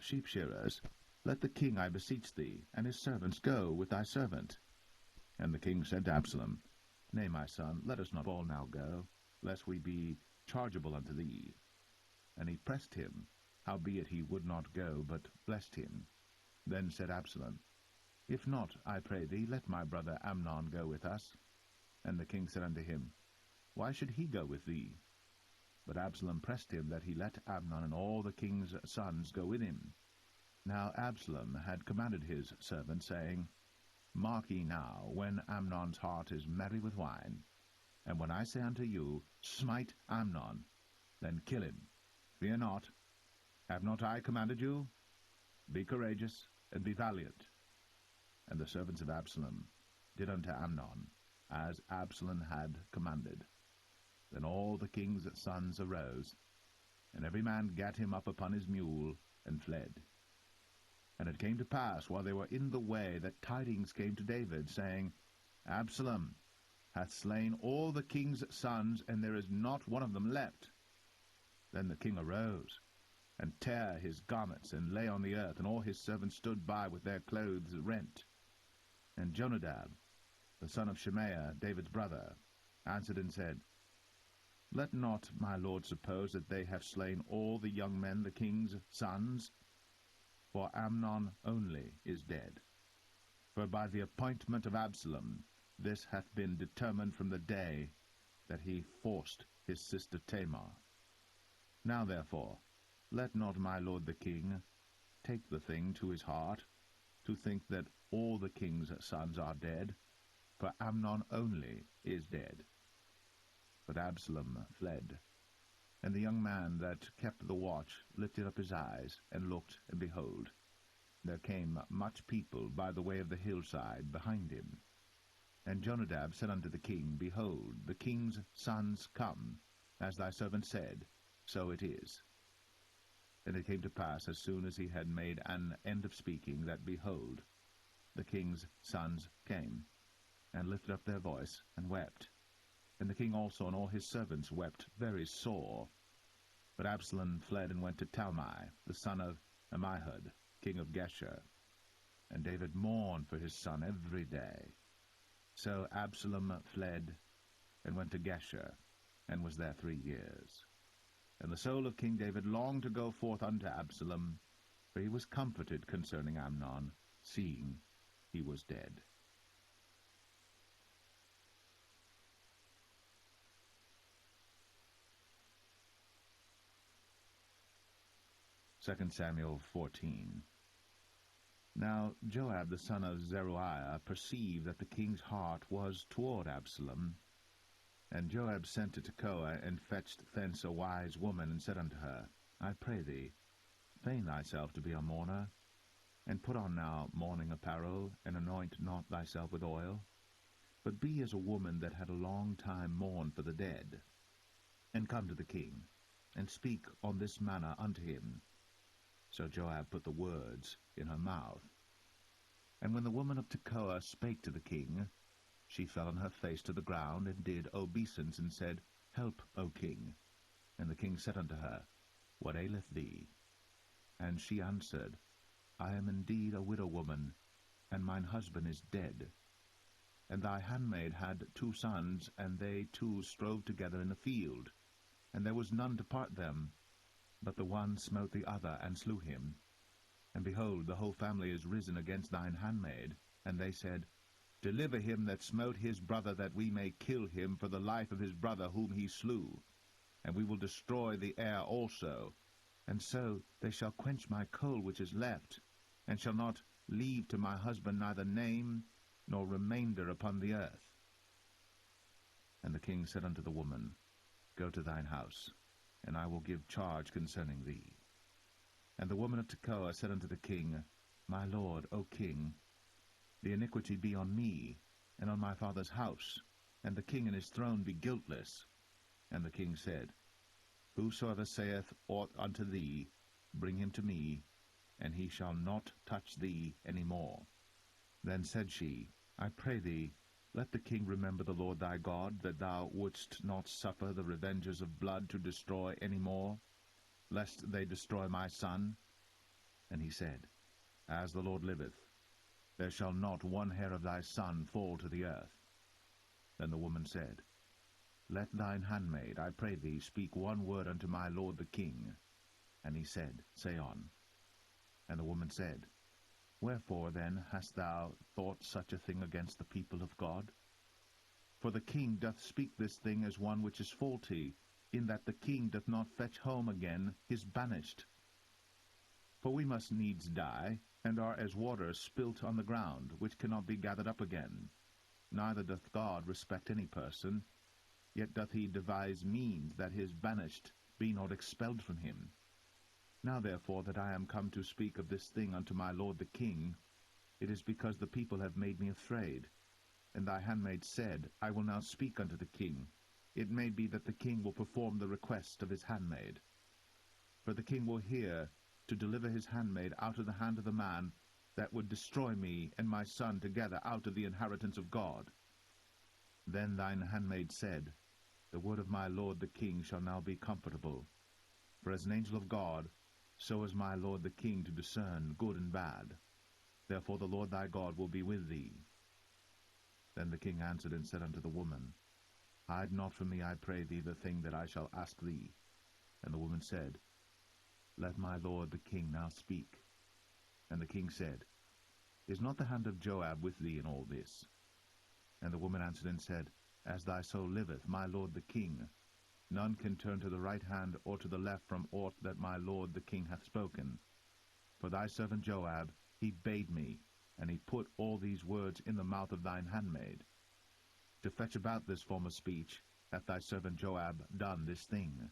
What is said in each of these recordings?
sheep-shearers, let the king, I beseech thee, and his servants go with thy servant. And the king said to Absalom, Nay, my son, let us not all now go, lest we be chargeable unto thee. And he pressed him, howbeit he would not go, but blessed him. Then said Absalom, If not, I pray thee, let my brother Amnon go with us. And the king said unto him, Why should he go with thee? But Absalom pressed him that he let Amnon and all the king's sons go with him. Now Absalom had commanded his servant, saying, Mark ye now, when Amnon's heart is merry with wine, and when I say unto you, Smite Amnon, then kill him. Fear not. Have not I commanded you? Be courageous, and be valiant. And the servants of Absalom did unto Amnon, as Absalom had commanded. Then all the king's sons arose, and every man gat him up upon his mule, and fled. And it came to pass, while they were in the way, that tidings came to David, saying, Absalom hath slain all the king's sons, and there is not one of them left. Then the king arose, and tare his garments, and lay on the earth, and all his servants stood by with their clothes rent. And Jonadab, the son of Shemaiah, David's brother, answered and said, Let not my lord suppose that they have slain all the young men, the king's sons, for Amnon only is dead. For by the appointment of Absalom this hath been determined from the day that he forced his sister Tamar. Now therefore, let not my lord the king take the thing to his heart, to think that all the king's sons are dead, for Amnon only is dead. But Absalom fled. And the young man that kept the watch lifted up his eyes, and looked, and behold, there came much people by the way of the hillside behind him. And Jonadab said unto the king, Behold, the king's sons come, as thy servant said, so it is. And it came to pass, as soon as he had made an end of speaking, that, behold, the king's sons came, and lifted up their voice, and wept. And the king also and all his servants wept very sore. But Absalom fled and went to Talmai, the son of Ammihud, king of Geshur. And David mourned for his son every day. So Absalom fled and went to Geshur, and was there 3 years. And the soul of King David longed to go forth unto Absalom, for he was comforted concerning Amnon, seeing he was dead. 2 Samuel 14. Now Joab the son of Zeruiah perceived that the king's heart was toward Absalom. And Joab sent to Tekoa, and fetched thence a wise woman, and said unto her, I pray thee, feign thyself to be a mourner, and put on now mourning apparel, and anoint not thyself with oil, but be as a woman that had a long time mourned for the dead, and come to the king, and speak on this manner unto him. So Joab put the words in her mouth. And when the woman of Tekoa spake to the king, she fell on her face to the ground, and did obeisance, and said, Help, O king. And the king said unto her, What aileth thee? And she answered, I am indeed a widow woman, and mine husband is dead. And thy handmaid had 2 sons, and they 2 strove together in the field, and there was none to part them. But the one smote the other, and slew him. And behold, the whole family is risen against thine handmaid. And they said, Deliver him that smote his brother, that we may kill him for the life of his brother whom he slew. And we will destroy the heir also. And so they shall quench my coal which is left, and shall not leave to my husband neither name nor remainder upon the earth. And the king said unto the woman, Go to thine house, and I will give charge concerning thee. And the woman of Tekoa said unto the king, My lord, O king, the iniquity be on me, and on my father's house, and the king and his throne be guiltless. And the king said, Whosoever saith aught unto thee, bring him to me, and he shall not touch thee any more. Then said she, I pray thee, let the king remember the Lord thy God, that thou wouldst not suffer the revengers of blood to destroy any more, lest they destroy my son. And he said, As the Lord liveth, there shall not one hair of thy son fall to the earth. Then the woman said, Let thine handmaid, I pray thee, speak one word unto my lord the king. And he said, Say on. And the woman said, Wherefore then hast thou thought such a thing against the people of God? For the king doth speak this thing as one which is faulty, in that the king doth not fetch home again his banished. For we must needs die, and are as water spilt on the ground, which cannot be gathered up again. Neither doth God respect any person, yet doth he devise means that his banished be not expelled from him. Now therefore that I am come to speak of this thing unto my lord the king, it is because the people have made me afraid. And thy handmaid said, I will now speak unto the king. It may be that the king will perform the request of his handmaid. For the king will hear to deliver his handmaid out of the hand of the man that would destroy me and my son together out of the inheritance of God. Then thine handmaid said, The word of my lord the king shall now be comfortable. For as an angel of God, so is my lord the king to discern good and bad. Therefore the Lord thy God will be with thee. Then the king answered and said unto the woman, Hide not from me, I pray thee, the thing that I shall ask thee. And the woman said, Let my lord the king now speak. And the king said, Is not the hand of Joab with thee in all this? And the woman answered and said, As thy soul liveth, my lord the king, none can turn to the right hand or to the left from aught that my lord the king hath spoken. For thy servant Joab, he bade me, and he put all these words in the mouth of thine handmaid. To fetch about this form of speech hath thy servant Joab done this thing.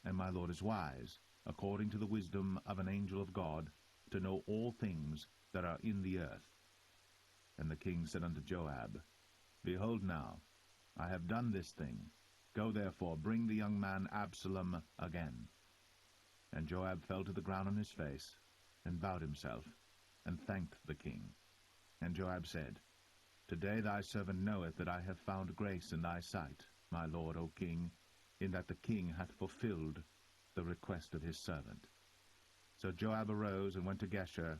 And my lord is wise, according to the wisdom of an angel of God, to know all things that are in the earth. And the king said unto Joab, Behold now, I have done this thing. Go therefore, bring the young man Absalom again. And Joab fell to the ground on his face, and bowed himself, and thanked the king. And Joab said, Today thy servant knoweth that I have found grace in thy sight, my lord, O king, in that the king hath fulfilled the request of his servant. So Joab arose and went to Geshur,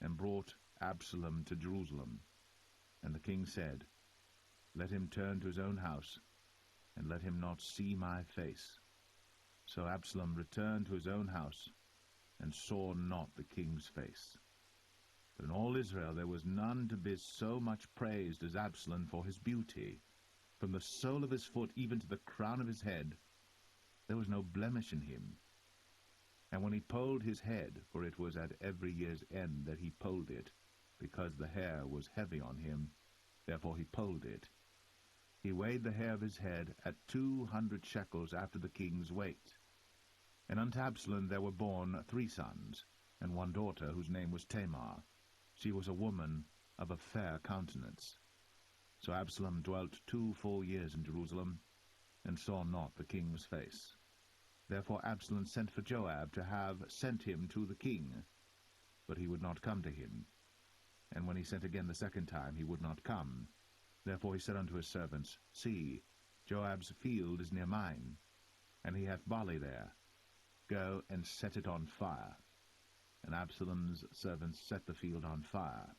and brought Absalom to Jerusalem. And the king said, Let him turn to his own house, and let him not see my face. So Absalom returned to his own house, and saw not the king's face. But in all Israel there was none to be so much praised as Absalom for his beauty. From the sole of his foot even to the crown of his head, there was no blemish in him. And when he polled his head, for it was at every year's end that he polled it, because the hair was heavy on him, therefore he polled it, he weighed the hair of his head at 200 shekels after the king's weight. And unto Absalom there were born 3 sons, and 1 daughter, whose name was Tamar. She was a woman of a fair countenance. So Absalom dwelt 2 full years in Jerusalem, and saw not the king's face. Therefore Absalom sent for Joab to have sent him to the king, but he would not come to him. And when he sent again the second time, he would not come. Therefore he said unto his servants, See, Joab's field is near mine, and he hath barley there. Go and set it on fire. And Absalom's servants set the field on fire.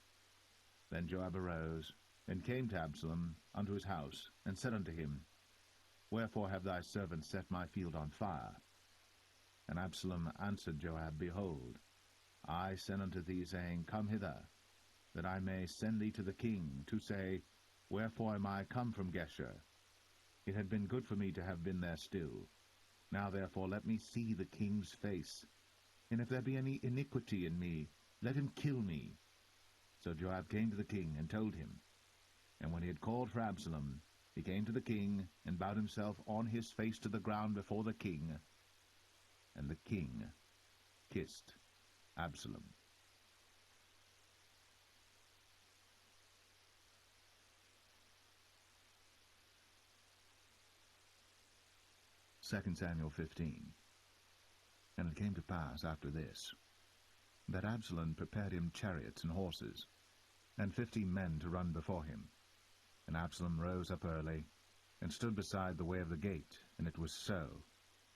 Then Joab arose, and came to Absalom unto his house, and said unto him, Wherefore have thy servants set my field on fire? And Absalom answered Joab, Behold, I sent unto thee, saying, Come hither, that I may send thee to the king, to say, Wherefore am I come from Geshur? It had been good for me to have been there still. Now therefore let me see the king's face, and if there be any iniquity in me, let him kill me. So Joab came to the king, and told him. And when he had called for Absalom, he came to the king, and bowed himself on his face to the ground before the king. And the king kissed Absalom. 2 Samuel 15. And it came to pass after this, that Absalom prepared him chariots and horses, and 50 men to run before him. And Absalom rose up early, and stood beside the way of the gate, and it was so.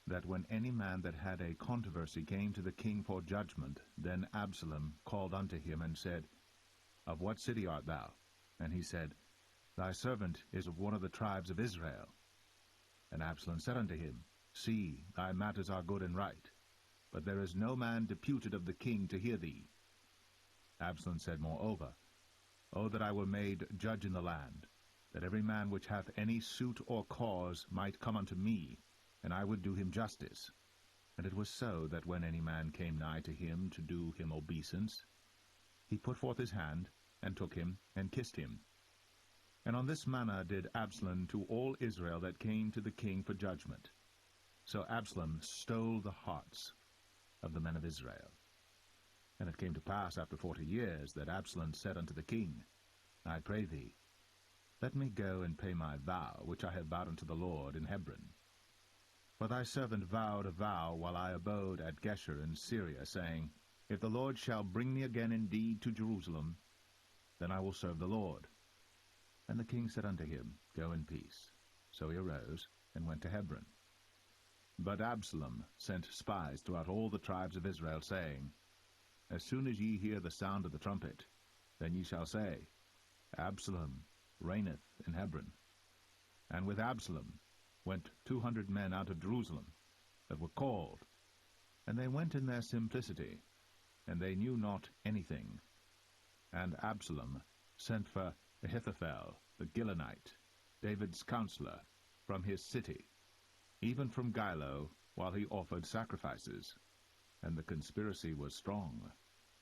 that when any man that had a controversy came to the king for judgment, then Absalom called unto him, and said, Of what city art thou? And he said, Thy servant is of one of the tribes of Israel. And Absalom said unto him, See, thy matters are good and right, but there is no man deputed of the king to hear thee. Absalom said moreover, O that I were made judge in the land, that every man which hath any suit or cause might come unto me, and I would do him justice. And it was so, that when any man came nigh to him to do him obeisance, he put forth his hand, and took him, and kissed him. And on this manner did Absalom to all Israel that came to the king for judgment. So Absalom stole the hearts of the men of Israel. And it came to pass after 40 years, that Absalom said unto the king, I pray thee, let me go and pay my vow, which I have vowed unto the Lord in Hebron. For thy servant vowed a vow while I abode at Geshur in Syria, saying, If the Lord shall bring me again indeed to Jerusalem, then I will serve the Lord. And the king said unto him, Go in peace. So he arose, and went to Hebron. But Absalom sent spies throughout all the tribes of Israel, saying, As soon as ye hear the sound of the trumpet, then ye shall say, Absalom reigneth in Hebron. And with Absalom went 200 men out of Jerusalem, that were called. And they went in their simplicity, and they knew not anything. And Absalom sent for Ahithophel the Gilonite, David's counselor, from his city, even from Gilo, while he offered sacrifices. And the conspiracy was strong,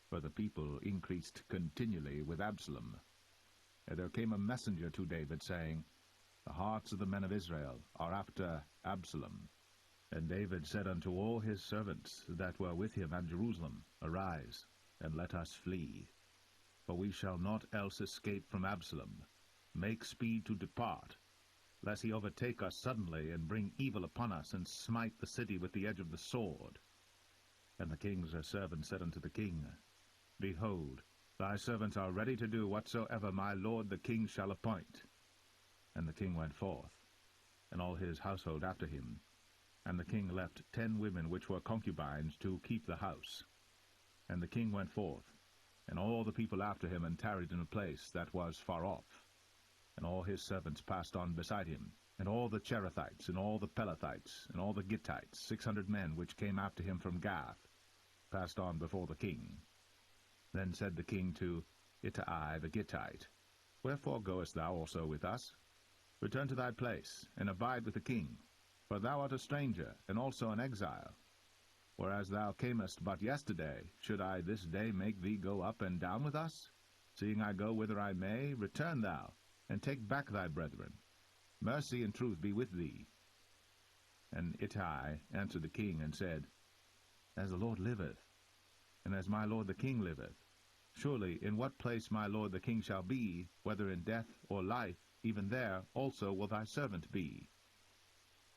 for the people increased continually with Absalom. And there came a messenger to David, saying, The hearts of the men of Israel are after Absalom. And David said unto all his servants that were with him at Jerusalem, Arise, and let us flee. For we shall not else escape from Absalom. Make speed to depart, lest he overtake us suddenly, and bring evil upon us, and smite the city with the edge of the sword. And the king's servant said unto the king, Behold, thy servants are ready to do whatsoever my lord the king shall appoint. And the king went forth, and all his household after him. And the king left 10 women which were concubines to keep the house. And the king went forth, and all the people after him, and tarried in a place that was far off. And all his servants passed on beside him, and all the Cherethites, and all the Pelethites, and all the Gittites, 600 men which came after him from Gath, passed on before the king. Then said the king to Ittai the Gittite, Wherefore goest thou also with us? Return to thy place, and abide with the king, for thou art a stranger, and also an exile. Whereas thou camest but yesterday, should I this day make thee go up and down with us? Seeing I go whither I may, return thou, and take back thy brethren. Mercy and truth be with thee. And Ittai answered the king, and said, As the Lord liveth, and as my lord the king liveth, surely in what place my lord the king shall be, whether in death or life, even there also will thy servant be.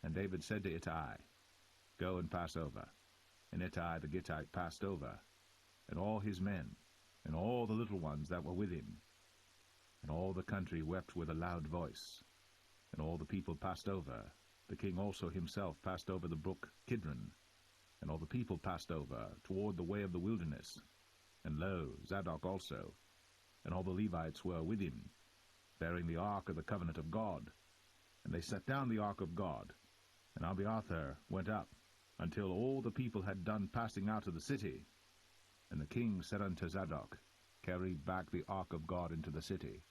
And David said to Ittai, Go and pass over. And Ittai the Gittite passed over, and all his men, and all the little ones that were with him. And all the country wept with a loud voice. And all the people passed over. The king also himself passed over the brook Kidron. And all the people passed over toward the way of the wilderness. And lo, Zadok also, and all the Levites were with him, bearing the ark of the covenant of God. And they set down the ark of God. And Abiathar went up, until all the people had done passing out of the city. And the king said unto Zadok, Carry back the ark of God into the city.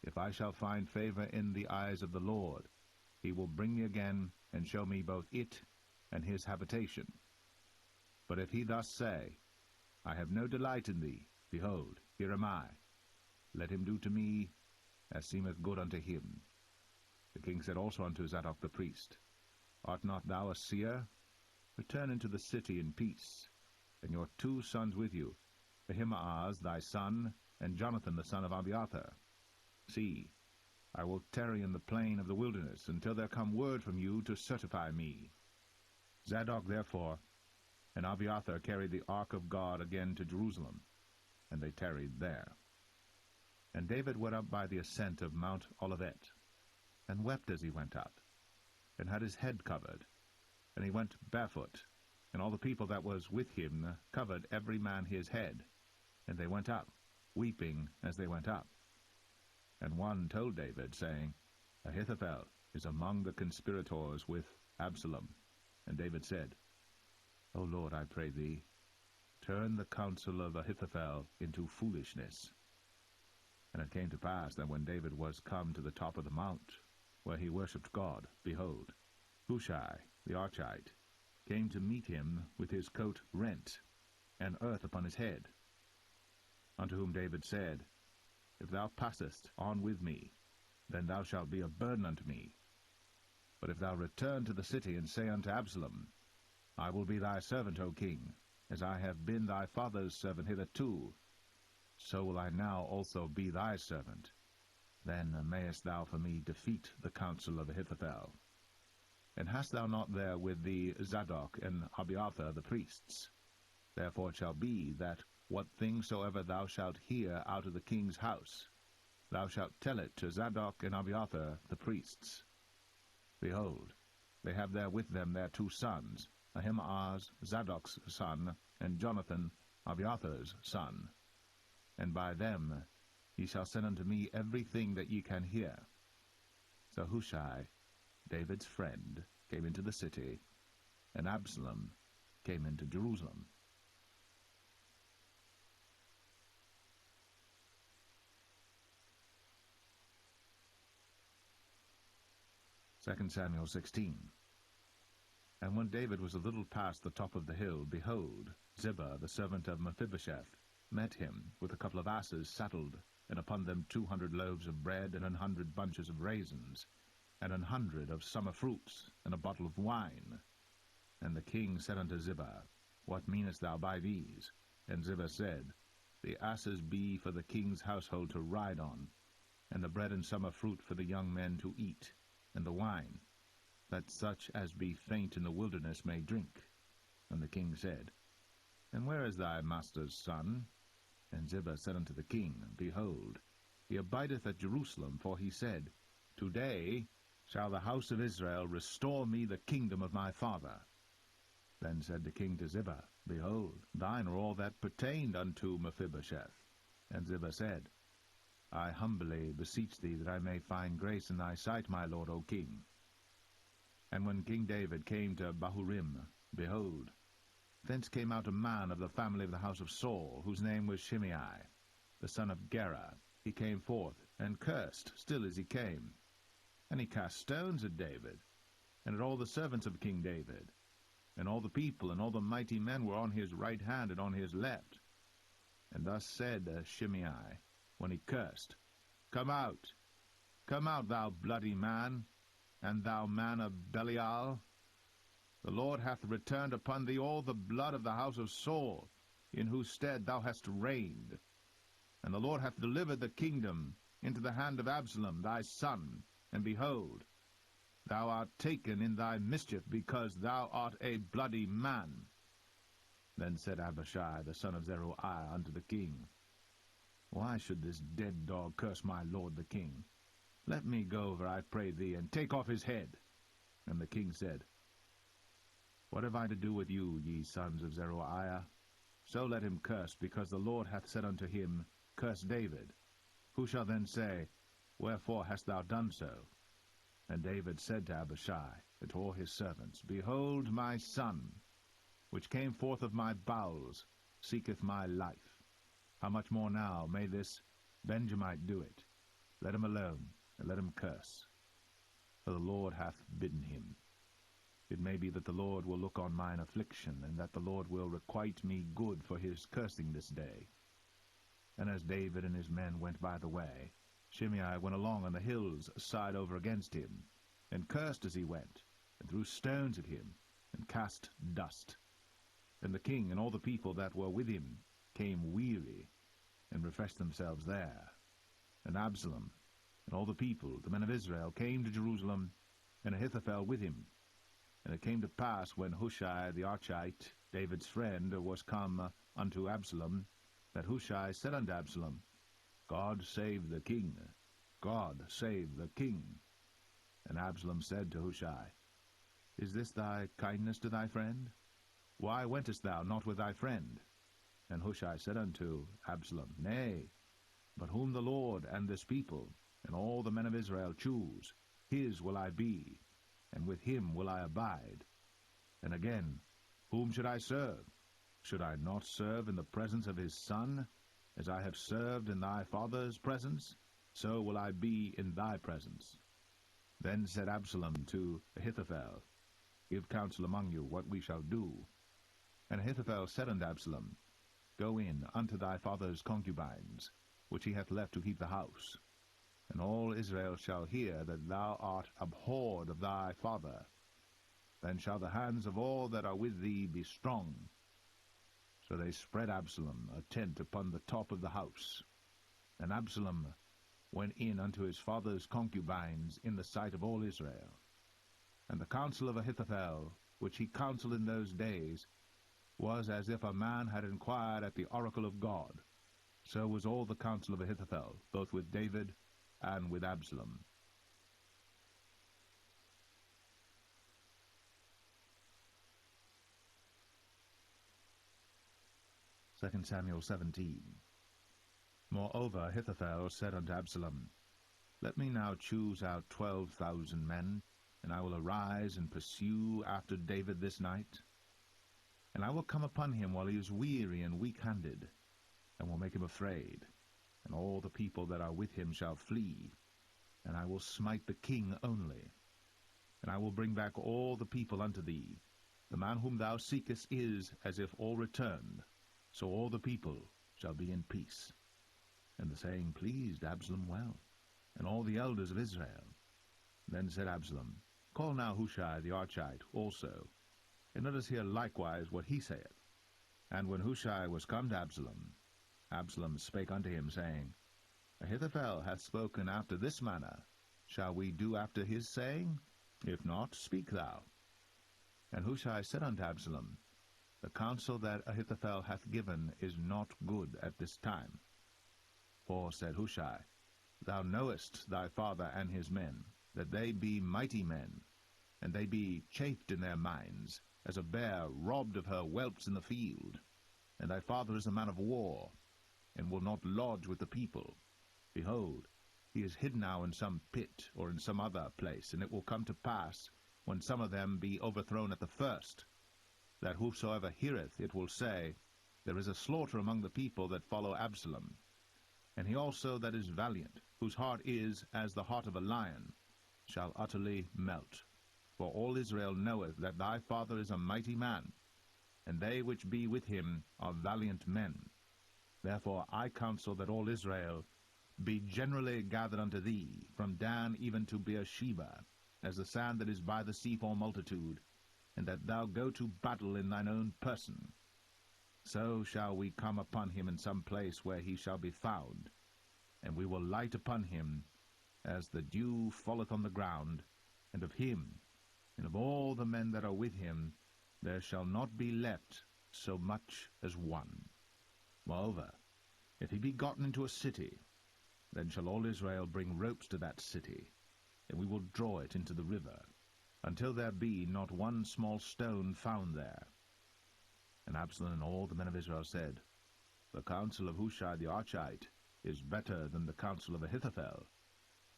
If I shall find favor in the eyes of the Lord, he will bring me again, and show me both it and his habitation. But if he thus say, I have no delight in thee, behold, here am I. Let him do to me as seemeth good unto him. The king said also unto Zadok the priest, Art not thou a seer? Return into the city in peace, and your 2 sons with you, Ahimaaz thy son, and Jonathan the son of Abiathar. See, I will tarry in the plain of the wilderness, until there come word from you to certify me. Zadok therefore and Abiathar carried the ark of God again to Jerusalem, and they tarried there. And David went up by the ascent of Mount Olivet, and wept as he went up, and had his head covered. And he went barefoot, and all the people that was with him covered every man his head. And they went up, weeping as they went up. And one told David, saying, Ahithophel is among the conspirators with Absalom. And David said, O Lord, I pray thee, turn the counsel of Ahithophel into foolishness. And it came to pass that when David was come to the top of the mount, where he worshipped God, behold, Hushai the Archite came to meet him with his coat rent, and earth upon his head. Unto whom David said, If thou passest on with me, then thou shalt be a burden unto me. But if thou return to the city, and say unto Absalom, I will be thy servant, O king, as I have been thy father's servant hitherto, so will I now also be thy servant. Then mayest thou for me defeat the counsel of Ahithophel. And hast thou not there with thee Zadok and Abiathar the priests? Therefore it shall be that what thing soever thou shalt hear out of the king's house, thou shalt tell it to Zadok and Abiathar the priests. Behold, they have there with them their two sons, Ahimaaz Zadok's son, and Jonathan Abiathar's son. And by them ye shall send unto me everything that ye can hear. So Hushai, David's friend, came into the city, and Absalom came into Jerusalem. 2 Samuel 16. And when David was a little past the top of the hill, behold, Ziba, the servant of Mephibosheth, met him with a couple of asses saddled, and upon them 200 loaves of bread, and 100 bunches of raisins, and 100 of summer fruits, and a bottle of wine. And the king said unto Ziba, What meanest thou by these? And Ziba said, The asses be for the king's household to ride on, and the bread and summer fruit for the young men to eat, and the wine, that such as be faint in the wilderness may drink. And the king said, And where is thy master's son? And Ziba said unto the king, Behold, he abideth at Jerusalem, for he said, Today shall the house of Israel restore me the kingdom of my father. Then said the king to Ziba, Behold, thine are all that pertained unto Mephibosheth. And Ziba said, I humbly beseech thee that I may find grace in thy sight, my lord, O king. And when King David came to Bahurim, behold, thence came out a man of the family of the house of Saul, whose name was Shimei, the son of Gera. He came forth, and cursed still as he came. And he cast stones at David, and at all the servants of King David. And all the people and all the mighty men were on his right hand and on his left. And thus said Shimei, when he cursed, Come out, thou bloody man, and thou man of Belial. The Lord hath returned upon thee all the blood of the house of Saul, in whose stead thou hast reigned. And the Lord hath delivered the kingdom into the hand of Absalom thy son, and behold, thou art taken in thy mischief, because thou art a bloody man. Then said Abishai the son of Zeruiah unto the king, Why should this dead dog curse my lord the king? Let me go over, I pray thee, and take off his head. And the king said, What have I to do with you, ye sons of Zeruiah? So let him curse, because the Lord hath said unto him, Curse David. Who shall then say, Wherefore hast thou done so? And David said to Abishai and to all his servants, Behold, my son, which came forth of my bowels, seeketh my life. How much more now may this Benjamite do it? Let him alone, and let him curse. For the Lord hath bidden him. It may be that the Lord will look on mine affliction, and that the Lord will requite me good for his cursing this day. And as David and his men went by the way, Shimei went along on the hill's side over against him, and cursed as he went, and threw stones at him, and cast dust. And the king and all the people that were with him came weary, and refreshed themselves there. And Absalom and all the people, the men of Israel, came to Jerusalem, and Ahithophel with him. And it came to pass, when Hushai the Archite, David's friend, was come unto Absalom, that Hushai said unto Absalom, God save the king, God save the king. And Absalom said to Hushai, Is this thy kindness to thy friend? Why wentest thou not with thy friend? And Hushai said unto Absalom, Nay, but whom the Lord and this people, and all the men of Israel choose, his will I be, and with him will I abide. And again, whom should I serve? Should I not serve in the presence of his son? As I have served in thy father's presence, so will I be in thy presence. Then said Absalom to Ahithophel, Give counsel among you what we shall do. And Ahithophel said unto Absalom, Go in unto thy father's concubines, which he hath left to keep the house. And all Israel shall hear that thou art abhorred of thy father. Then shall the hands of all that are with thee be strong. So they spread Absalom a tent upon the top of the house. And Absalom went in unto his father's concubines in the sight of all Israel. And the counsel of Ahithophel, which he counselled in those days, was as if a man had inquired at the oracle of God. So was all the counsel of Ahithophel, both with David and with Absalom. 2 Samuel 17. Moreover, Ahithophel said unto Absalom, Let me now choose out 12,000 men, and I will arise and pursue after David this night. And I will come upon him while he is weary and weak-handed, and will make him afraid, and all the people that are with him shall flee, and I will smite the king only. And I will bring back all the people unto thee. The man whom thou seekest is as if all returned, so all the people shall be in peace. And the saying pleased Absalom well, and all the elders of Israel. Then said Absalom, Call now Hushai the Archite also, and let us hear likewise what he saith. And when Hushai was come to Absalom, Absalom spake unto him, saying, Ahithophel hath spoken after this manner. Shall we do after his saying? If not, speak thou. And Hushai said unto Absalom, The counsel that Ahithophel hath given is not good at this time. For, said Hushai, Thou knowest thy father and his men, that they be mighty men, and they be chafed in their minds, as a bear robbed of her whelps in the field. And thy father is a man of war, and will not lodge with the people. Behold, he is hid now in some pit, or in some other place, and it will come to pass, when some of them be overthrown at the first, that whosoever heareth it will say, There is a slaughter among the people that follow Absalom. And he also that is valiant, whose heart is as the heart of a lion, shall utterly melt. For all Israel knoweth that thy father is a mighty man, and they which be with him are valiant men. Therefore I counsel that all Israel be generally gathered unto thee, from Dan even to Beersheba, as the sand that is by the sea for multitude, and that thou go to battle in thine own person. So shall we come upon him in some place where he shall be found, and we will light upon him as the dew falleth on the ground, and of him, and of all the men that are with him, there shall not be left so much as one. Moreover, if he be gotten into a city, then shall all Israel bring ropes to that city, and we will draw it into the river, until there be not one small stone found there. And Absalom and all the men of Israel said, The counsel of Hushai the Archite is better than the counsel of Ahithophel.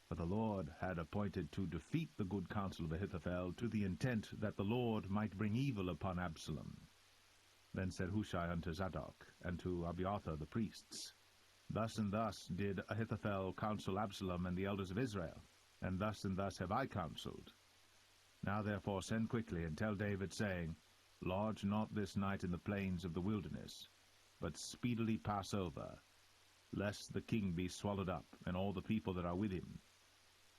For the Lord had appointed to defeat the good counsel of Ahithophel, to the intent that the Lord might bring evil upon Absalom. Then said Hushai unto Zadok, and to Abiathar the priests, Thus and thus did Ahithophel counsel Absalom and the elders of Israel, and thus have I counselled. Now therefore send quickly, and tell David, saying, Lodge not this night in the plains of the wilderness, but speedily pass over, lest the king be swallowed up, and all the people that are with him.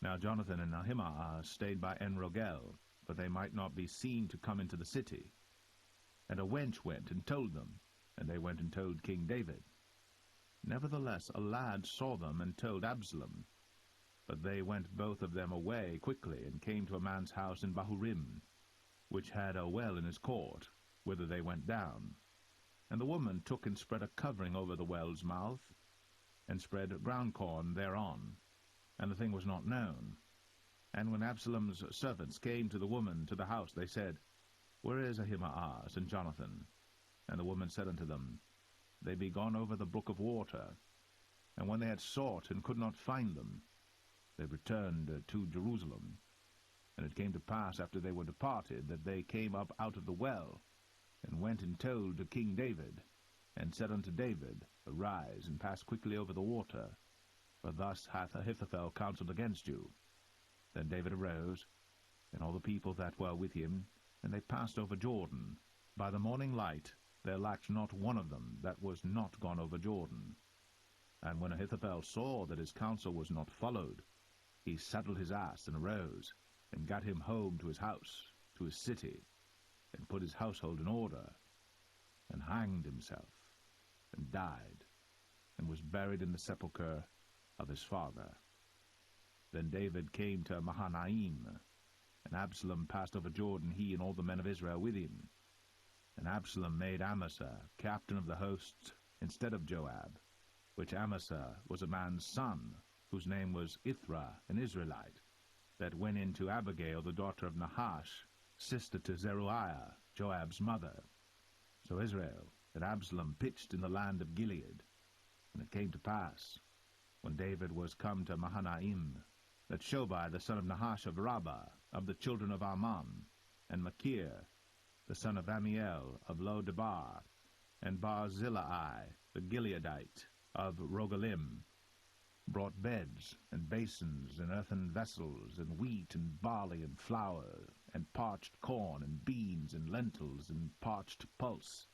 Now Jonathan and Ahimaaz stayed by En-Rogel, but they might not be seen to come into the city. And a wench went and told them, and they went and told King David. Nevertheless a lad saw them and told Absalom. But they went both of them away quickly, and came to a man's house in Bahurim, which had a well in his court, whither they went down. And the woman took and spread a covering over the well's mouth, and spread ground corn thereon, and the thing was not known. And when Absalom's servants came to the woman to the house, they said, Where is Ahimaaz and Jonathan? And the woman said unto them, They be gone over the brook of water. And when they had sought and could not find them, they returned to Jerusalem. And it came to pass, after they were departed, that they came up out of the well, and went and told to King David, and said unto David, Arise, and pass quickly over the water, for thus hath Ahithophel counselled against you. Then David arose, and all the people that were with him, and they passed over Jordan. By the morning light there lacked not one of them that was not gone over Jordan. And when Ahithophel saw that his counsel was not followed, he saddled his ass, and arose, and gat him home to his house, to his city, and put his household in order, and hanged himself, and died, and was buried in the sepulchre of his father. Then David came to Mahanaim, and Absalom passed over Jordan, he and all the men of Israel with him. And Absalom made Amasa captain of the hosts instead of Joab, which Amasa was a man's son, whose name was Ithra, an Israelite, that went in to Abigail, the daughter of Nahash, sister to Zeruiah, Joab's mother. So Israel and Absalom pitched in the land of Gilead. And it came to pass, when David was come to Mahanaim, that Shobai the son of Nahash of Rabbah, of the children of Ammon, and Machir the son of Amiel of Lo-debar, and Barzillai the Gileadite of Rogelim, brought beds and basins and earthen vessels, and wheat and barley and flour, and parched corn and beans and lentils and parched pulse,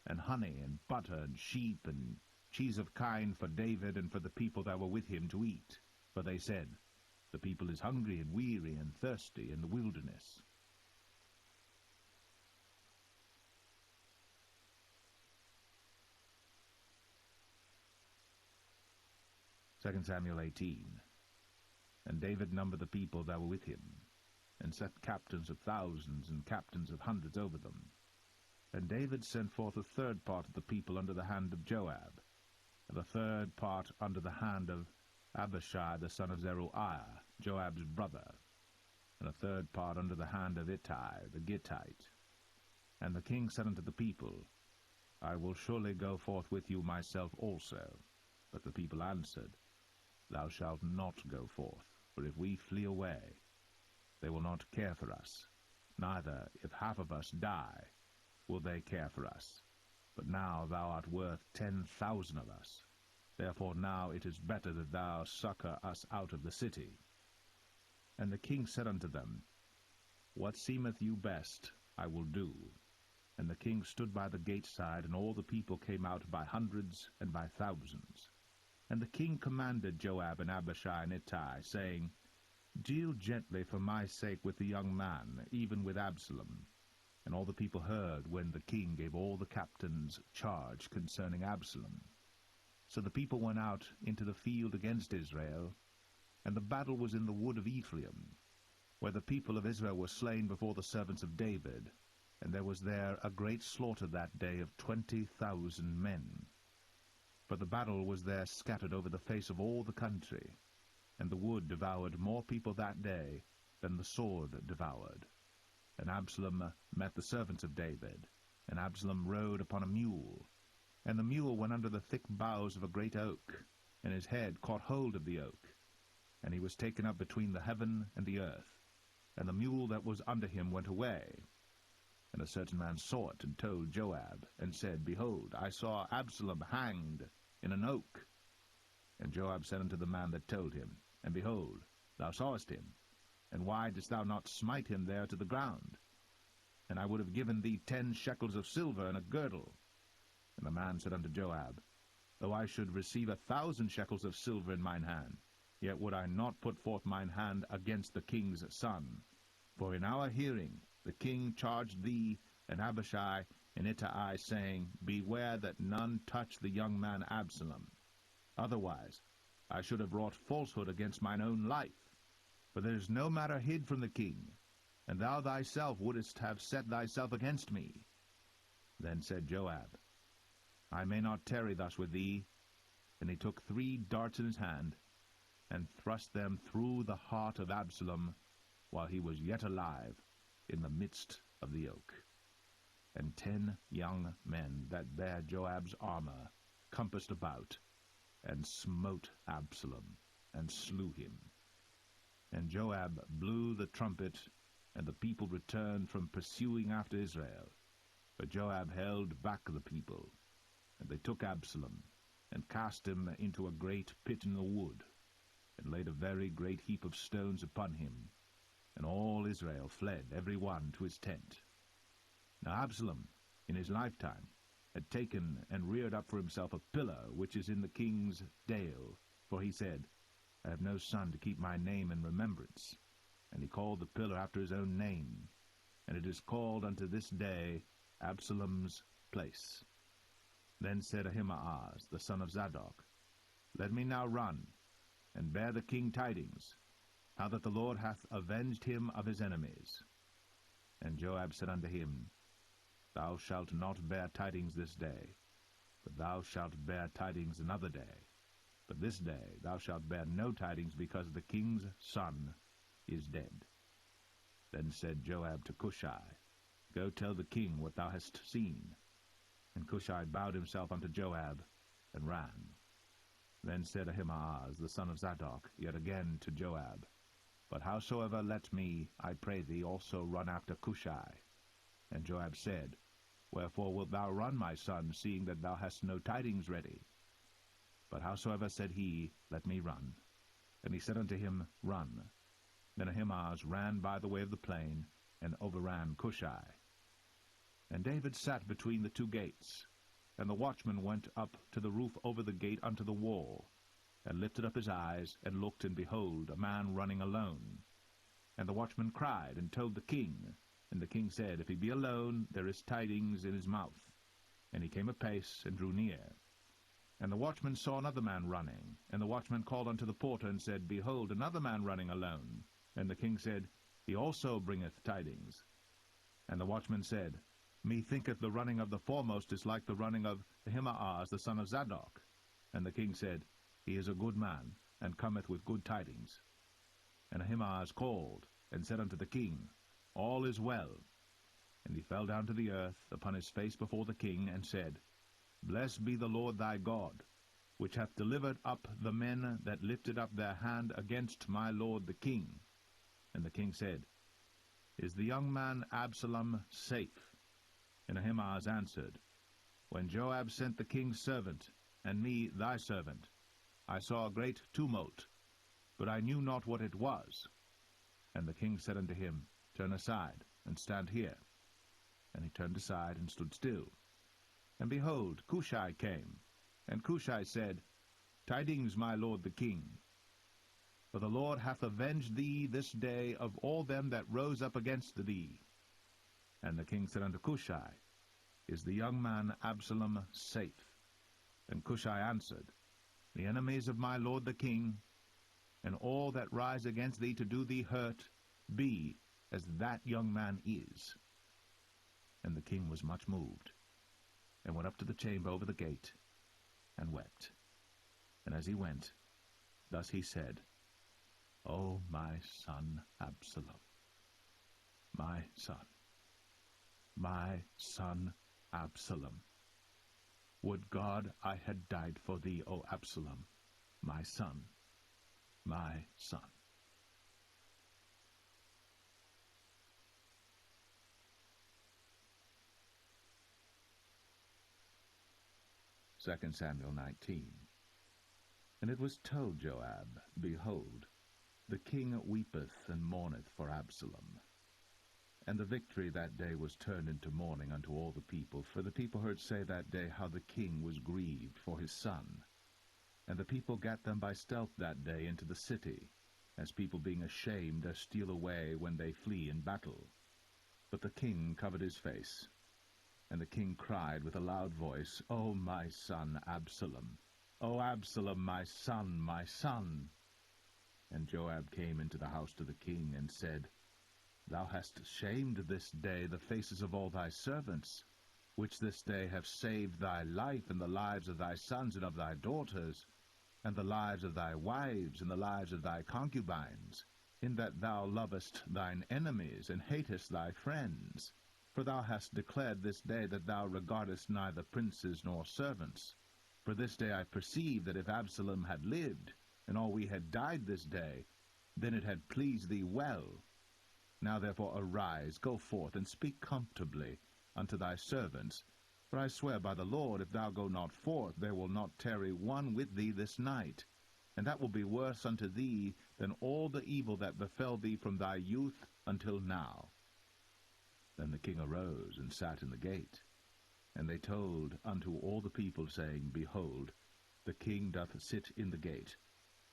and honey and butter and sheep and cheese of kine for David and for the people that were with him to eat. For they said, The people is hungry and weary and thirsty in the wilderness. 2 Samuel 18. And David numbered the people that were with him, and set captains of thousands and captains of hundreds over them. And David sent forth a third part of the people under the hand of Joab, and a third part under the hand of Abishai the son of Zeruiah, Joab's brother, and a third part under the hand of Ittai the Gittite. And the king said unto the people, I will surely go forth with you myself also. But the people answered, Thou shalt not go forth, for if we flee away, they will not care for us. Neither, if half of us die, will they care for us. But now thou art worth 10,000 of us. Therefore now it is better that thou succor us out of the city. And the king said unto them, What seemeth you best, I will do. And the king stood by the gate side, and all the people came out by hundreds and by thousands. And the king commanded Joab and Abishai and Ittai, saying, Deal gently for my sake with the young man, even with Absalom. And all the people heard when the king gave all the captains charge concerning Absalom. So the people went out into the field against Israel, and the battle was in the wood of Ephraim, where the people of Israel were slain before the servants of David, and there was there a great slaughter that day of 20,000 men. For the battle was there scattered over the face of all the country, and the wood devoured more people that day than the sword devoured. And Absalom met the servants of David, and Absalom rode upon a mule. And the mule went under the thick boughs of a great oak, and his head caught hold of the oak. And he was taken up between the heaven and the earth, and the mule that was under him went away. And a certain man saw it, and told Joab, and said, Behold, I saw Absalom hanged in an oak. And Joab said unto the man that told him, And behold, thou sawest him, and why didst thou not smite him there to the ground? And I would have given thee 10 shekels of silver and a girdle. And the man said unto Joab, Though I should receive 1,000 shekels of silver in mine hand, yet would I not put forth mine hand against the king's son. For in our hearing the king charged thee and Abishai and Ittai, saying, Beware that none touch the young man Absalom. Otherwise I should have wrought falsehood against mine own life. For there is no matter hid from the king, and thou thyself wouldest have set thyself against me. Then said Joab, I may not tarry thus with thee. And he took 3 darts in his hand, and thrust them through the heart of Absalom while he was yet alive in the midst of the oak. And 10 young men that bare Joab's armor compassed about, and smote Absalom, and slew him. And Joab blew the trumpet, and the people returned from pursuing after Israel. But Joab held back the people, and they took Absalom, and cast him into a great pit in the wood, and laid a very great heap of stones upon him. And all Israel fled, every one to his tent. Now Absalom, in his lifetime, had taken and reared up for himself a pillar which is in the king's dale, for he said, I have no son to keep my name in remembrance. And he called the pillar after his own name, and it is called unto this day Absalom's place. Then said Ahimaaz, the son of Zadok, Let me now run, and bear the king tidings, how that the Lord hath avenged him of his enemies. And Joab said unto him, Thou shalt not bear tidings this day, but thou shalt bear tidings another day. But this day thou shalt bear no tidings, because the king's son is dead. Then said Joab to Cushai, Go tell the king what thou hast seen. And Cushai bowed himself unto Joab, and ran. Then said Ahimaaz, the son of Zadok, yet again to Joab, But howsoever let me, I pray thee, also run after Cushai. And Joab said, Wherefore wilt thou run, my son, seeing that thou hast no tidings ready? But howsoever said he, Let me run. And he said unto him, Run. Then Ahimaaz ran by the way of the plain, and overran Cushai. And David sat between the 2 gates, and the watchman went up to the roof over the gate unto the wall, and lifted up his eyes, and looked, and behold, a man running alone. And the watchman cried, and told the king. And the king said, If he be alone, there is tidings in his mouth. And he came apace, and drew near. And the watchman saw another man running. And the watchman called unto the porter, and said, Behold, another man running alone. And the king said, He also bringeth tidings. And the watchman said, Methinketh the running of the foremost is like the running of Ahimaaz the son of Zadok. And the king said, He is a good man, and cometh with good tidings. And Ahimaaz called, and said unto the king, All is well. And he fell down to the earth upon his face before the king, and said, Blessed be the Lord thy God, which hath delivered up the men that lifted up their hand against my lord the king. And the king said, Is the young man Absalom safe? And Ahimaaz answered, When Joab sent the king's servant, and me thy servant, I saw a great tumult, but I knew not what it was. And the king said unto him, Turn aside, and stand here. And he turned aside, and stood still. And behold, Cushai came. And Cushai said, Tidings, my lord the king. For the Lord hath avenged thee this day of all them that rose up against thee. And the king said unto Cushai, Is the young man Absalom safe? And Cushai answered, The enemies of my lord the king, and all that rise against thee to do thee hurt, be as that young man is. And the king was much moved, and went up to the chamber over the gate, and wept. And as he went, thus he said, O my son Absalom, my son Absalom, would God I had died for thee, O Absalom, my son, my son. 2 Samuel 19. And it was told Joab, Behold, the king weepeth and mourneth for Absalom. And the victory that day was turned into mourning unto all the people, for the people heard say that day how the king was grieved for his son. And the people gat them by stealth that day into the city, as people being ashamed steal away when they flee in battle. But the king covered his face. And the king cried with a loud voice, O my son Absalom! O Absalom, my son, my son! And Joab came into the house to the king, and said, Thou hast shamed this day the faces of all thy servants, which this day have saved thy life and the lives of thy sons and of thy daughters. and the lives of thy wives, and the lives of thy concubines, in that thou lovest thine enemies, and hatest thy friends. For thou hast declared this day that thou regardest neither princes nor servants. For this day I perceive that if Absalom had lived, and all we had died this day, then it had pleased thee well. Now therefore arise, go forth, and speak comfortably unto thy servants. For I swear by the Lord, if thou go not forth, there will not tarry one with thee this night. And that will be worse unto thee than all the evil that befell thee from thy youth until now. Then the king arose and sat in the gate. And they told unto all the people, saying, Behold, the king doth sit in the gate.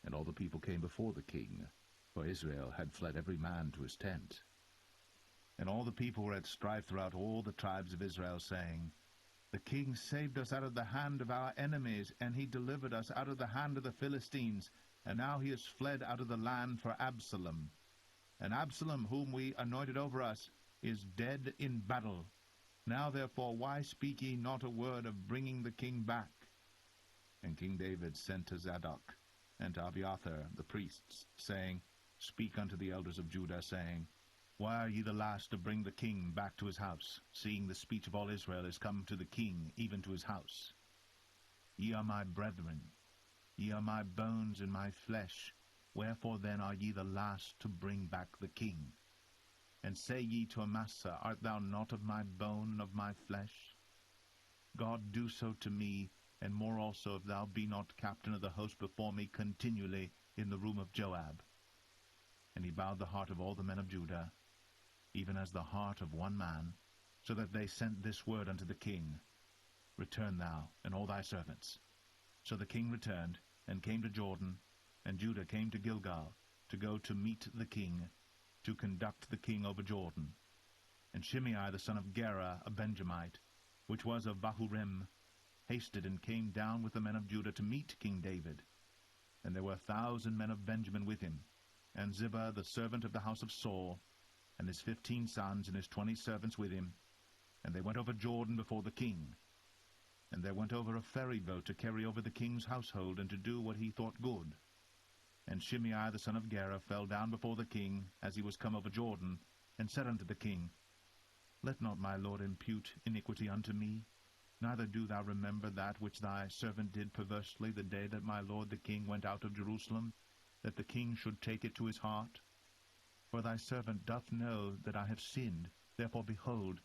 And all the people came before the king, for Israel had fled every man to his tent. And all the people were at strife throughout all the tribes of Israel, saying, The king saved us out of the hand of our enemies, and he delivered us out of the hand of the Philistines, and now he is fled out of the land for Absalom. And Absalom, whom we anointed over us, is dead in battle. Now therefore why speak ye not a word of bringing the king back? And King David sent to Zadok and to Abiathar the priests, saying, Speak unto the elders of Judah, saying, Why are ye the last to bring the king back to his house, seeing the speech of all Israel is come to the king, even to his house? Ye are my brethren, ye are my bones and my flesh. Wherefore then are ye the last to bring back the king? And say ye to Amasa, Art thou not of my bone and of my flesh? God do so to me, and more also, if thou be not captain of the host before me continually in the room of Joab. And he bowed the heart of all the men of Judah, even as the heart of one man, so that they sent this word unto the king, Return thou, and all thy servants. So the king returned, and came to Jordan, and Judah came to Gilgal, to go to meet the king, to conduct the king over Jordan. And Shimei the son of Gera, a Benjamite, which was of Bahurim, hasted and came down with the men of Judah to meet King David. And there were 1,000 men of Benjamin with him, and Ziba the servant of the house of Saul, and his 15 sons and his 20 servants with him. And they went over Jordan before the king. And there went over a ferry boat to carry over the king's household, and to do what he thought good. And Shimei the son of Gera fell down before the king, as he was come over Jordan, and said unto the king, Let not my lord impute iniquity unto me, neither do thou remember that which thy servant did perversely the day that my lord the king went out of Jerusalem, that the king should take it to his heart. For thy servant doth know that I have sinned. Therefore, behold,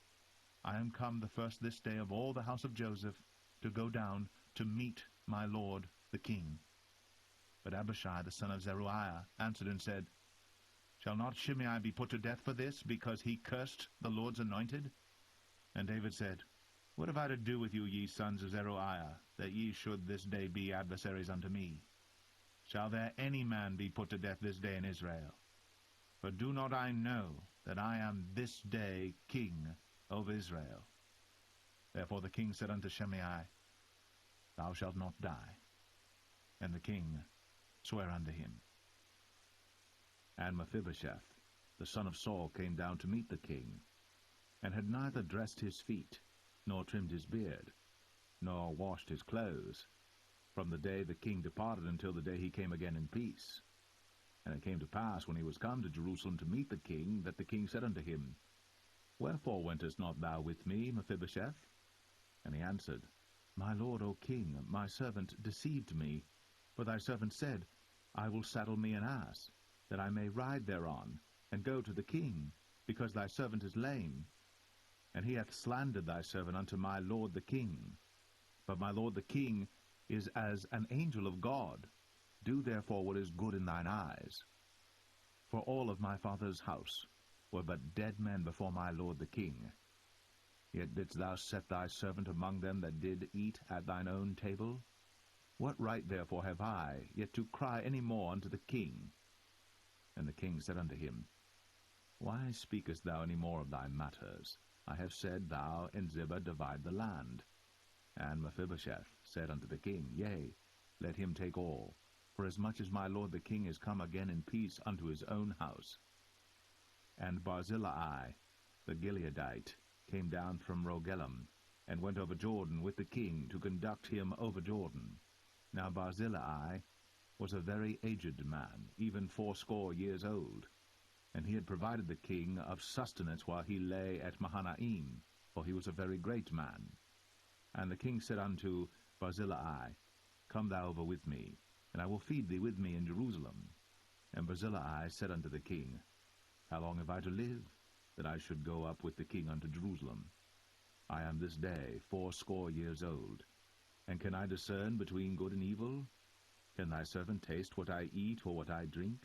I am come the first this day of all the house of Joseph, to go down to meet my lord the king. But Abishai the son of Zeruiah answered and said, Shall not Shimei be put to death for this, because he cursed the Lord's anointed? And David said, What have I to do with you, ye sons of Zeruiah, that ye should this day be adversaries unto me? Shall there any man be put to death this day in Israel? For do not I know that I am this day king over Israel? Therefore the king said unto Shimei, Thou shalt not die. And the king sware unto him. And Mephibosheth, the son of Saul, came down to meet the king, and had neither dressed his feet, nor trimmed his beard, nor washed his clothes, from the day the king departed until the day he came again in peace. And it came to pass, when he was come to Jerusalem to meet the king, that the king said unto him, Wherefore wentest not thou with me, Mephibosheth? And he answered, My lord, O king, my servant deceived me. For thy servant said, I will saddle me an ass, that I may ride thereon, and go to the king, because thy servant is lame. And he hath slandered thy servant unto my lord the king. But my lord the king is as an angel of God. Do therefore what is good in thine eyes. For all of my father's house were but dead men before my lord the king. Yet didst thou set thy servant among them that did eat at thine own table? What right therefore have I yet to cry any more unto the king? And the king said unto him, Why speakest thou any more of thy matters? I have said, Thou and Ziba divide the land. And Mephibosheth said unto the king, Yea, let him take all, for as much as my lord the king is come again in peace unto his own house. And Barzillai the Gileadite came down from Rogelim, and went over Jordan with the king to conduct him over Jordan. Now Barzillai was a very aged man, even 80 years old, and he had provided the king of sustenance while he lay at Mahanaim, for he was a very great man. And the king said unto Barzillai, Come thou over with me, and I will feed thee with me in Jerusalem. And Barzillai said unto the king, How long have I to live, that I should go up with the king unto Jerusalem? I am this day 80 years old, and can I discern between good and evil? Can thy servant taste what I eat or what I drink?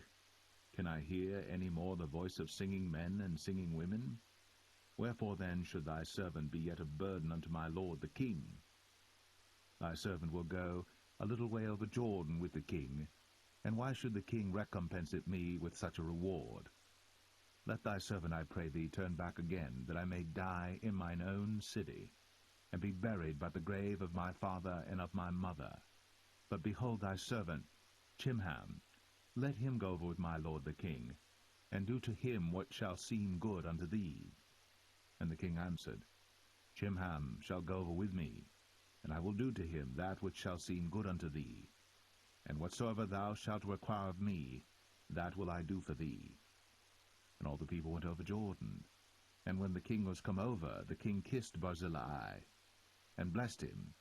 Can I hear any more the voice of singing men and singing women? Wherefore then should thy servant be yet a burden unto my lord the king? Thy servant will go a little way over Jordan with the king, and why should the king recompense it me with such a reward? Let thy servant, I pray thee, turn back again, that I may die in mine own city, and be buried by the grave of my father and of my mother. But behold thy servant, Chimham, let him go over with my lord the king, and do to him what shall seem good unto thee. And the king answered, Chimham shall go over with me, and I will do to him that which shall seem good unto thee. And whatsoever thou shalt require of me, that will I do for thee. And all the people went over Jordan. And when the king was come over, the king kissed Barzillai, and blessed him,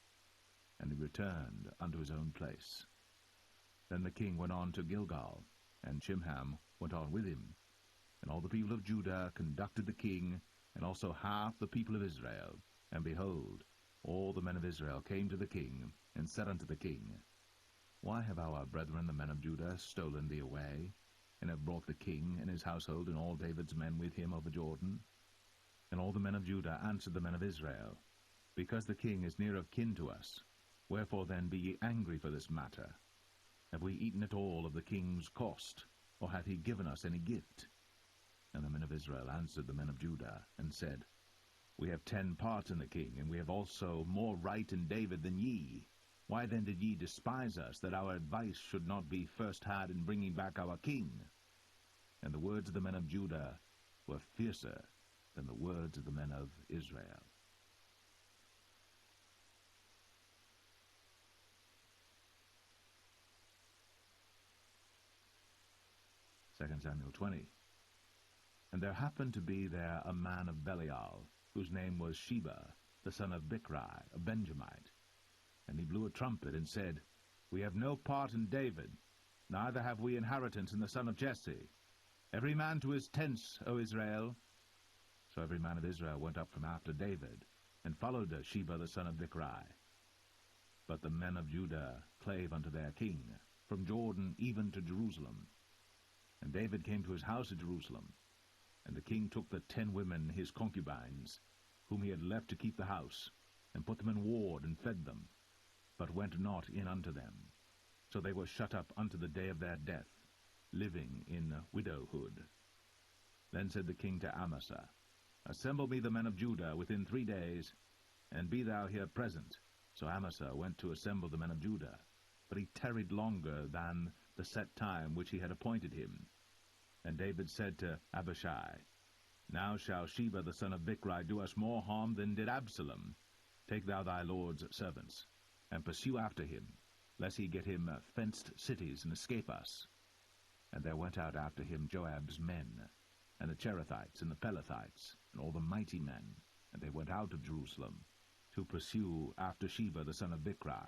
and he returned unto his own place. Then the king went on to Gilgal, and Chimham went on with him. And all the people of Judah conducted the king, and also half the people of Israel. And behold, all the men of Israel came to the king, and said unto the king, Why have our brethren the men of Judah stolen thee away, and have brought the king and his household and all David's men with him over Jordan? And all the men of Judah answered the men of Israel, Because the king is near of kin to us, wherefore then be ye angry for this matter? Have we eaten at all of the king's cost, or hath he given us any gift? And the men of Israel answered the men of Judah, and said, We have 10 parts in the king, and we have also more right in David than ye. Why then did ye despise us, that our advice should not be first had in bringing back our king? And the words of the men of Judah were fiercer than the words of the men of Israel. 2 Samuel 20. And there happened to be there a man of Belial, whose name was Sheba, the son of Bichri, a Benjamite. And he blew a trumpet, and said, We have no part in David, neither have we inheritance in the son of Jesse. Every man to his tents, O Israel. So every man of Israel went up from after David, and followed Sheba the son of Bichri. But the men of Judah clave unto their king, from Jordan even to Jerusalem. And David came to his house at Jerusalem, and the king took the 10 women his concubines, whom he had left to keep the house, and put them in ward, and fed them, but went not in unto them. So they were shut up unto the day of their death, living in widowhood. Then said the king to Amasa, Assemble me the men of Judah within 3 days, and be thou here present. So Amasa went to assemble the men of Judah, but he tarried longer than the set time which he had appointed him. And David said to Abishai, Now shall Sheba the son of Bichri do us more harm than did Absalom. Take thou thy lord's servants, and pursue after him, lest he get him fenced cities and escape us. And there went out after him Joab's men, and the Cherethites and the Pelethites, and all the mighty men, and they went out of Jerusalem, to pursue after Sheba the son of Bichri.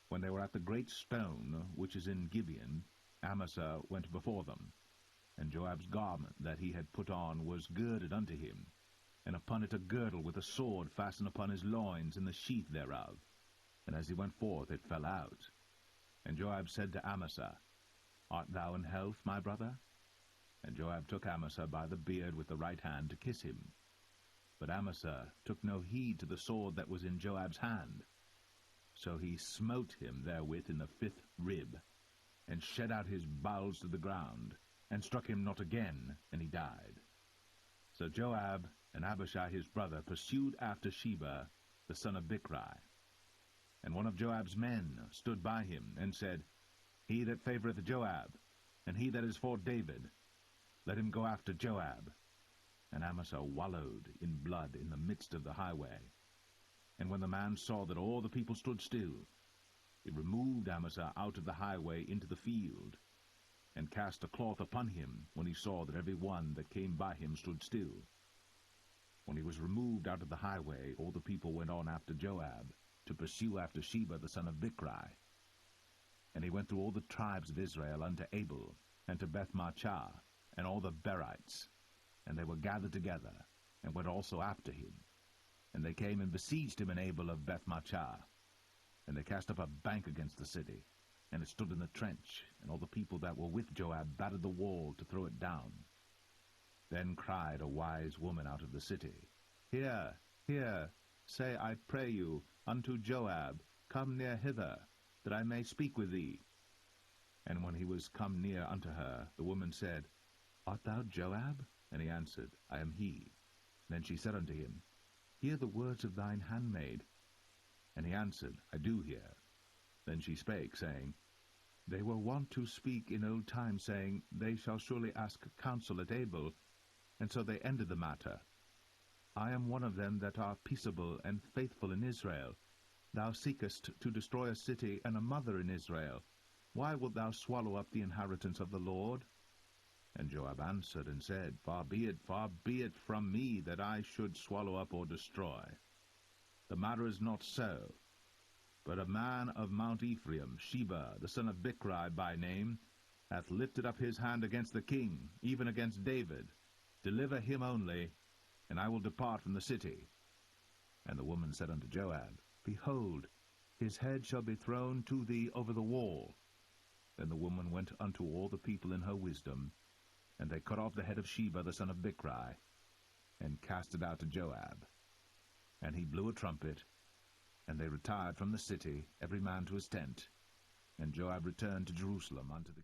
When they were at the great stone which is in Gibeon, Amasa went before them, and Joab's garment that he had put on was girded unto him, and upon it a girdle with a sword fastened upon his loins in the sheath thereof. And as he went forth, it fell out. And Joab said to Amasa, Art thou in health, my brother? And Joab took Amasa by the beard with the right hand to kiss him. But Amasa took no heed to the sword that was in Joab's hand. So he smote him therewith in the 5th rib, and shed out his bowels to the ground, and struck him not again, and he died. So Joab and Abishai his brother pursued after Sheba the son of Bichri. And one of Joab's men stood by him, and said, He that favoureth Joab, and he that is for David, let him go after Joab. And Amasa wallowed in blood in the midst of the highway. And when the man saw that all the people stood still, he removed Amasa out of the highway into the field, and cast a cloth upon him when he saw that every one that came by him stood still. When he was removed out of the highway, all the people went on after Joab, to pursue after Sheba the son of Bichri. And he went through all the tribes of Israel unto Abel, and to Bethmachah, and all the Berites. And they were gathered together, and went also after him. And they came and besieged him in Abel of Bethmachah. And they cast up a bank against the city, and it stood in the trench, and all the people that were with Joab battered the wall to throw it down. Then cried a wise woman out of the city, Hear, hear, say, I pray you, unto Joab, Come near hither, that I may speak with thee. And when he was come near unto her, the woman said, Art thou Joab? And he answered, I am he. Then she said unto him, Hear the words of thine handmaid. And he answered, I do hear. Then she spake, saying, They were wont to speak in old times, saying, They shall surely ask counsel at Abel. And so they ended the matter. I am one of them that are peaceable and faithful in Israel. Thou seekest to destroy a city and a mother in Israel. Why wilt thou swallow up the inheritance of the Lord? And Joab answered and said, far be it from me that I should swallow up or destroy. The matter is not so. But a man of Mount Ephraim, Sheba, the son of Bichri by name, hath lifted up his hand against the king, even against David. Deliver him only, and I will depart from the city. And the woman said unto Joab, Behold, his head shall be thrown to thee over the wall. Then the woman went unto all the people in her wisdom, and they cut off the head of Sheba the son of Bichri, and cast it out to Joab. And he blew a trumpet, and they retired from the city, every man to his tent. And Joab returned to Jerusalem unto the